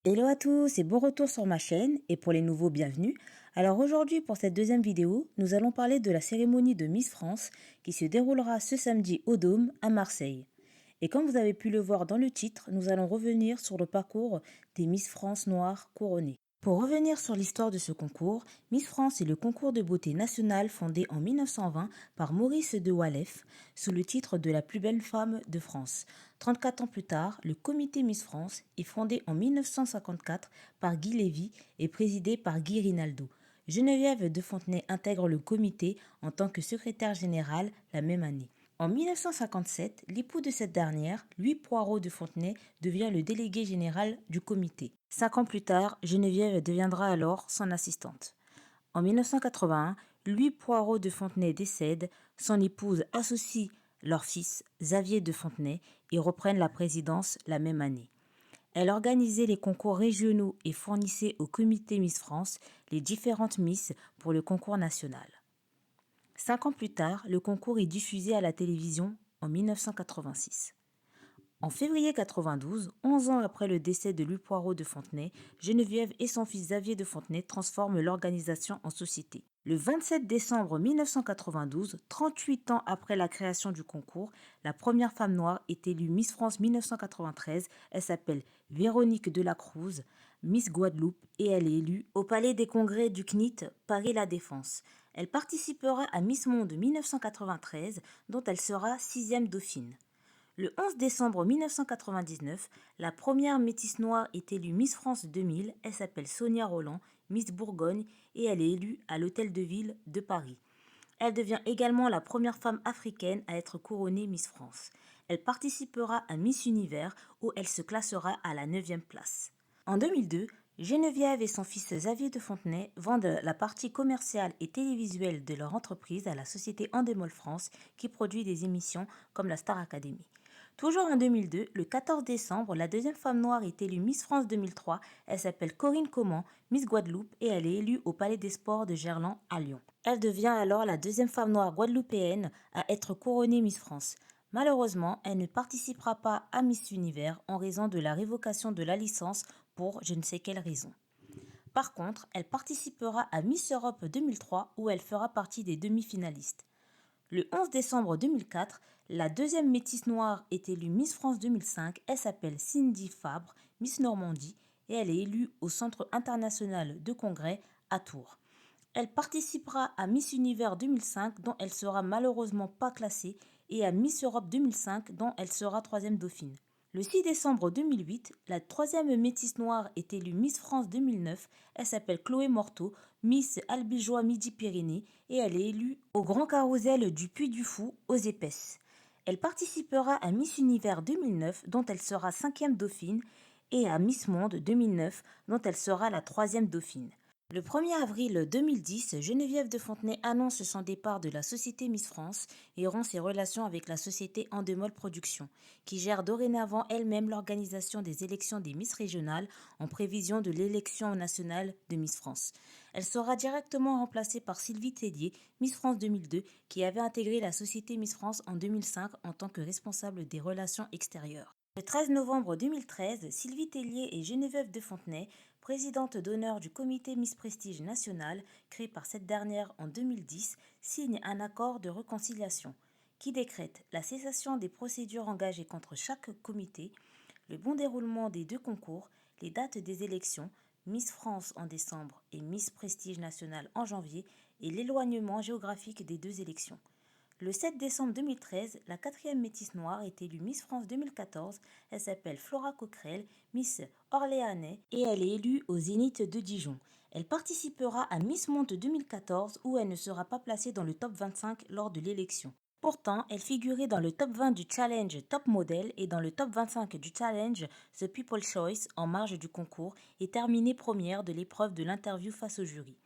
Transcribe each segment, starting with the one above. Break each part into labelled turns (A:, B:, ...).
A: Hello à tous et bon retour sur ma chaîne et pour les nouveaux bienvenus. Alors aujourd'hui pour cette deuxième vidéo, nous allons parler de la cérémonie de Miss France qui se déroulera ce samedi au Dôme à Marseille. Et comme vous avez pu le voir dans le titre, nous allons revenir sur le parcours des Miss France noires couronnées. Pour revenir sur l'histoire de ce concours, Miss France est le concours de beauté national fondé en 1920 par Maurice de Walef sous le titre de la plus belle femme de France. 34 ans plus tard, le comité Miss France est fondé en 1954 par Guy Lévy et présidé par Guy Rinaldo. Geneviève de Fontenay intègre le comité en tant que secrétaire générale la même année. En 1957, l'époux de cette dernière, Louis Poirot de Fontenay, devient le délégué général du comité. 5 ans plus tard, Geneviève deviendra alors son assistante. En 1981, Louis Poirot de Fontenay décède, son épouse associe leur fils, Xavier de Fontenay, et reprennent la présidence la même année. Elle organisait les concours régionaux et fournissait au comité Miss France les différentes Miss pour le concours national. 5 ans plus tard, le concours est diffusé à la télévision en 1986. En février 92, 11 ans après le décès de Louis Poirot de Fontenay, Geneviève et son fils Xavier de Fontenay transforment l'organisation en société. Le 27 décembre 1992, 38 ans après la création du concours, la première femme noire est élue Miss France 1993. Elle s'appelle Véronique Delacruz, Miss Guadeloupe, et elle est élue au Palais des Congrès du CNIT, Paris-La Défense. Elle participera à Miss Monde 1993, dont elle sera 6e dauphine. Le 11 décembre 1999, la première métisse noire est élue Miss France 2000. Elle s'appelle Sonia Roland, Miss Bourgogne, et elle est élue à l'Hôtel de Ville de Paris. Elle devient également la première femme africaine à être couronnée Miss France. Elle participera à Miss Univers où elle se classera à la 9e place. En 2002, Geneviève et son fils Xavier de Fontenay vendent la partie commerciale et télévisuelle de leur entreprise à la société Endemol France qui produit des émissions comme la Star Academy. Toujours en 2002, le 14 décembre, la deuxième femme noire est élue Miss France 2003. Elle s'appelle Corinne Coman, Miss Guadeloupe, et elle est élue au Palais des Sports de Gerland à Lyon. Elle devient alors la deuxième femme noire guadeloupéenne à être couronnée Miss France. Malheureusement, elle ne participera pas à Miss Univers en raison de la révocation de la licence pour je ne sais quelle raison. Par contre, elle participera à Miss Europe 2003 où elle fera partie des demi-finalistes. Le 11 décembre 2004, la deuxième métisse noire est élue Miss France 2005. Elle s'appelle Cindy Fabre, Miss Normandie, et elle est élue au Centre international de congrès à Tours. Elle participera à Miss Univers 2005, dont elle sera malheureusement pas classée, et à Miss Europe 2005, dont elle sera 3e dauphine. Le 6 décembre 2008, la troisième métisse noire est élue Miss France 2009. Elle s'appelle Chloé Morteau, Miss Albigeois Midi-Pyrénées, et elle est élue au Grand Carrousel du Puy du Fou aux Épaisses. Elle participera à Miss Univers 2009, dont elle sera 5e dauphine, et à Miss Monde 2009, dont elle sera la 3e dauphine. Le 1er avril 2010, Geneviève de Fontenay annonce son départ de la société Miss France et rompt ses relations avec la société Endemol Productions, qui gère dorénavant elle-même l'organisation des élections des Miss régionales en prévision de l'élection nationale de Miss France. Elle sera directement remplacée par Sylvie Tellier, Miss France 2002, qui avait intégré la société Miss France en 2005 en tant que responsable des relations extérieures. Le 13 novembre 2013, Sylvie Tellier et Geneviève de Fontenay, présidente d'honneur du comité Miss Prestige national, créé par cette dernière en 2010, signent un accord de réconciliation qui décrète la cessation des procédures engagées contre chaque comité, le bon déroulement des deux concours, les dates des élections, Miss France en décembre et Miss Prestige national en janvier, et l'éloignement géographique des deux élections. Le 7 décembre 2013, la quatrième métisse noire est élue Miss France 2014. Elle s'appelle Flora Coquerel, Miss Orléanais, et elle est élue au Zénith de Dijon. Elle participera à Miss Monde 2014 où elle ne sera pas placée dans le top 25 lors de l'élection. Pourtant, elle figurait dans le top 20 du challenge Top Model et dans le top 25 du challenge The People's Choice en marge du concours et terminait première de l'épreuve de l'interview face au jury.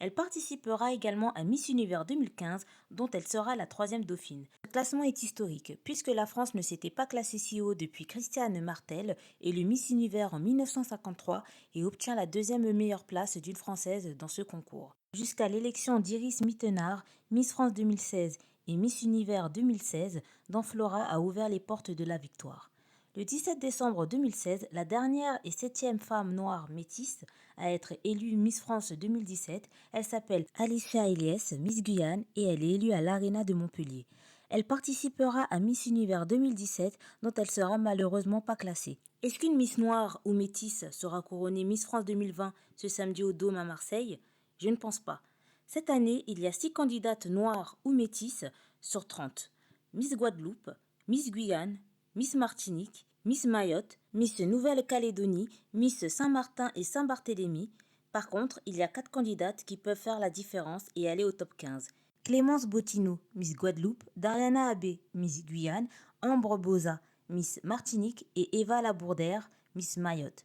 A: Elle participera également à Miss Univers 2015, dont elle sera la 3e dauphine. Ce classement est historique, puisque la France ne s'était pas classée si haut depuis Christiane Martel, élue Miss Univers en 1953 et obtient la 2e meilleure place d'une Française dans ce concours. Jusqu'à l'élection d'Iris Mittenard, Miss France 2016 et Miss Univers 2016, dont Flora a ouvert les portes de la victoire. Le 17 décembre 2016, la dernière et septième femme noire métisse à être élue Miss France 2017, elle s'appelle Alicia Eliès, Miss Guyane, et elle est élue à l'Arena de Montpellier. Elle participera à Miss Univers 2017, dont elle sera malheureusement pas classée. Est-ce qu'une Miss noire ou métisse sera couronnée Miss France 2020 ce samedi au Dôme à Marseille? Je ne pense pas. Cette année, il y a 6 candidates noires ou métisses sur 30. Miss Guadeloupe, Miss Guyane, Miss Martinique, Miss Mayotte, Miss Nouvelle-Calédonie, Miss Saint-Martin et Saint-Barthélemy. Par contre, il y a 4 candidates qui peuvent faire la différence et aller au top 15. Clémence Bottineau, Miss Guadeloupe, Dariana Abbé, Miss Guyane, Ambre Boza, Miss Martinique et Eva Labourdère, Miss Mayotte.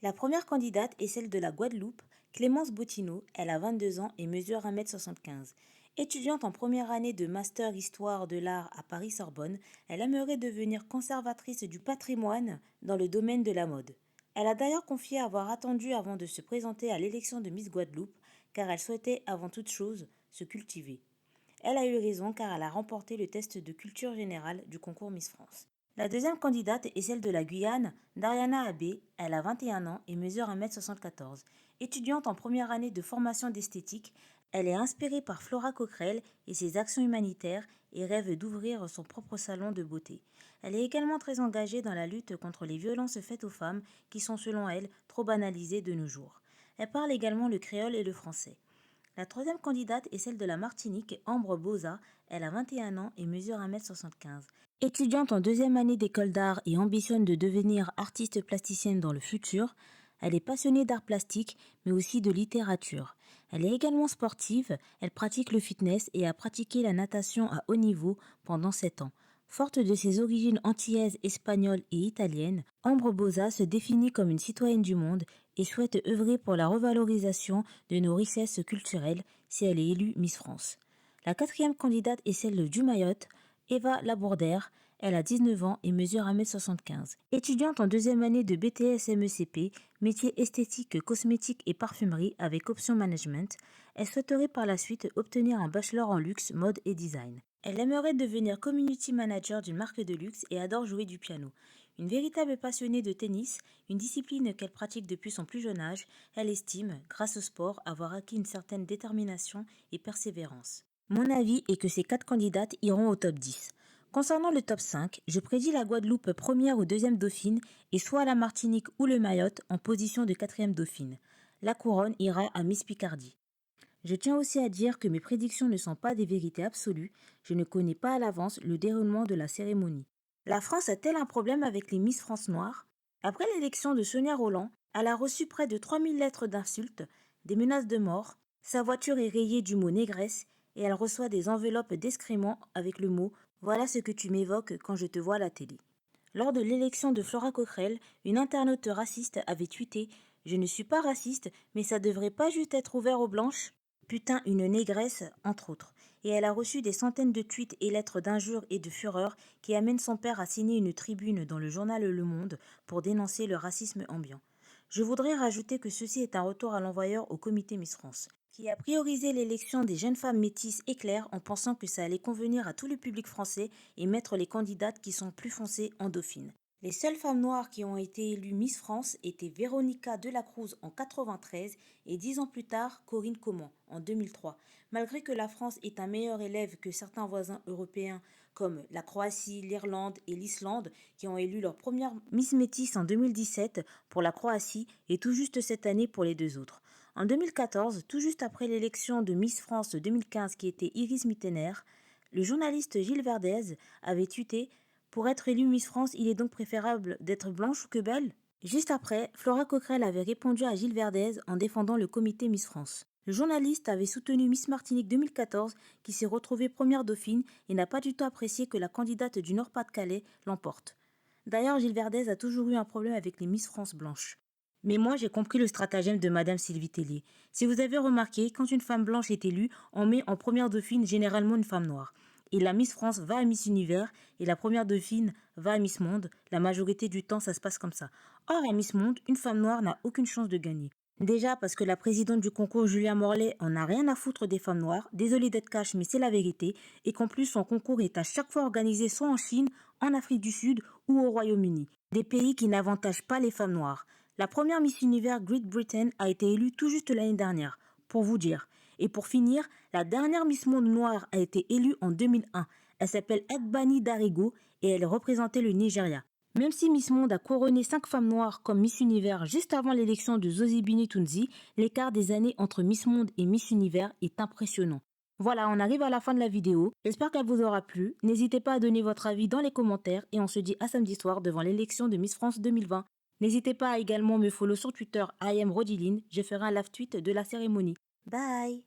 A: La première candidate est celle de la Guadeloupe, Clémence Bottineau. Elle a 22 ans et mesure 1,75 m. Étudiante en première année de Master Histoire de l'Art à Paris-Sorbonne, elle aimerait devenir conservatrice du patrimoine dans le domaine de la mode. Elle a d'ailleurs confié avoir attendu avant de se présenter à l'élection de Miss Guadeloupe, car elle souhaitait avant toute chose se cultiver. Elle a eu raison car elle a remporté le test de culture générale du concours Miss France. La deuxième candidate est celle de la Guyane, Dariana Abbé. Elle a 21 ans et mesure 1,74 m. Étudiante en première année de formation d'esthétique, elle est inspirée par Flora Coquerel et ses actions humanitaires et rêve d'ouvrir son propre salon de beauté. Elle est également très engagée dans la lutte contre les violences faites aux femmes qui sont selon elle trop banalisées de nos jours. Elle parle également le créole et le français. La troisième candidate est celle de la Martinique, Ambre Boza. Elle a 21 ans et mesure 1,75 m. Étudiante en deuxième année d'école d'art et ambitionne de devenir artiste plasticienne dans le futur, elle est passionnée d'art plastique mais aussi de littérature. Elle est également sportive, elle pratique le fitness et a pratiqué la natation à haut niveau pendant 7 ans. Forte de ses origines antillaises, espagnoles et italiennes, Ambre Boza se définit comme une citoyenne du monde et souhaite œuvrer pour la revalorisation de nos richesses culturelles si elle est élue Miss France. La quatrième candidate est celle du Mayotte, Eva Labourdère. Elle a 19 ans et mesure 1,75 m. Étudiante en deuxième année de BTS MECP, métier esthétique, cosmétique et parfumerie avec option management, elle souhaiterait par la suite obtenir un bachelor en luxe, mode et design. Elle aimerait devenir community manager d'une marque de luxe et adore jouer du piano. Une véritable passionnée de tennis, une discipline qu'elle pratique depuis son plus jeune âge, elle estime, grâce au sport, avoir acquis une certaine détermination et persévérance. Mon avis est que ces 4 candidates iront au top 10. Concernant le top 5, je prédis la Guadeloupe première ou deuxième dauphine et soit la Martinique ou le Mayotte en position de quatrième dauphine. La couronne ira à Miss Picardie. Je tiens aussi à dire que mes prédictions ne sont pas des vérités absolues, je ne connais pas à l'avance le déroulement de la cérémonie. La France a-t-elle un problème avec les Miss France noires? Après l'élection de Sonia Rolland, elle a reçu près de 3000 lettres d'insultes, des menaces de mort, sa voiture est rayée du mot négresse et elle reçoit des enveloppes d'excréments avec le mot « Voilà ce que tu m'évoques quand je te vois à la télé ». Lors de l'élection de Flora Coquerel, une internaute raciste avait tweeté « Je ne suis pas raciste, mais ça devrait pas juste être ouvert aux blanches ?» Putain, une négresse, entre autres. Et elle a reçu des centaines de tweets et lettres d'injures et de fureur qui amènent son père à signer une tribune dans le journal Le Monde pour dénoncer le racisme ambiant. Je voudrais rajouter que ceci est un retour à l'envoyeur au comité Miss France, qui a priorisé l'élection des jeunes femmes métisses et claires en pensant que ça allait convenir à tout le public français et mettre les candidates qui sont plus foncées en dauphine. Les seules femmes noires qui ont été élues Miss France étaient Véronica Delacruz en 1993 et 10 ans plus tard Corinne Coman en 2003. Malgré que la France est un meilleur élève que certains voisins européens comme la Croatie, l'Irlande et l'Islande qui ont élu leur première Miss Métis en 2017 pour la Croatie et tout juste cette année pour les 2 autres. En 2014, tout juste après l'élection de Miss France 2015 qui était Iris Mittener, le journaliste Gilles Verdez avait tweeté « Pour être élue Miss France, il est donc préférable d'être blanche que belle ?» Juste après, Flora Coquerel avait répondu à Gilles Verdez en défendant le comité Miss France. Le journaliste avait soutenu Miss Martinique 2014 qui s'est retrouvée première dauphine et n'a pas du tout apprécié que la candidate du Nord-Pas-de-Calais l'emporte. D'ailleurs, Gilles Verdez a toujours eu un problème avec les Miss France blanches. Mais moi, j'ai compris le stratagème de Madame Sylvie Tellier. Si vous avez remarqué, quand une femme blanche est élue, on met en première dauphine généralement une femme noire. Et la Miss France va à Miss Univers et la première dauphine va à Miss Monde. La majorité du temps, ça se passe comme ça. Or, à Miss Monde, une femme noire n'a aucune chance de gagner. Déjà parce que la présidente du concours Julia Morley en a rien à foutre des femmes noires, désolée d'être cash mais c'est la vérité, et qu'en plus son concours est à chaque fois organisé soit en Chine, en Afrique du Sud ou au Royaume-Uni, des pays qui n'avantagent pas les femmes noires. La première Miss Univers Great Britain a été élue tout juste l'année dernière, pour vous dire. Et pour finir, la dernière Miss Monde noire a été élue en 2001. Elle s'appelle Egbani Darigo et elle représentait le Nigeria. Même si Miss Monde a couronné 5 femmes noires comme Miss Univers juste avant l'élection de Zozibini Tunzi, l'écart des années entre Miss Monde et Miss Univers est impressionnant. Voilà, on arrive à la fin de la vidéo. J'espère qu'elle vous aura plu. N'hésitez pas à donner votre avis dans les commentaires et on se dit à samedi soir devant l'élection de Miss France 2020. N'hésitez pas à également me follow sur Twitter, I am Rodilyn. Je ferai un live tweet de la cérémonie. Bye!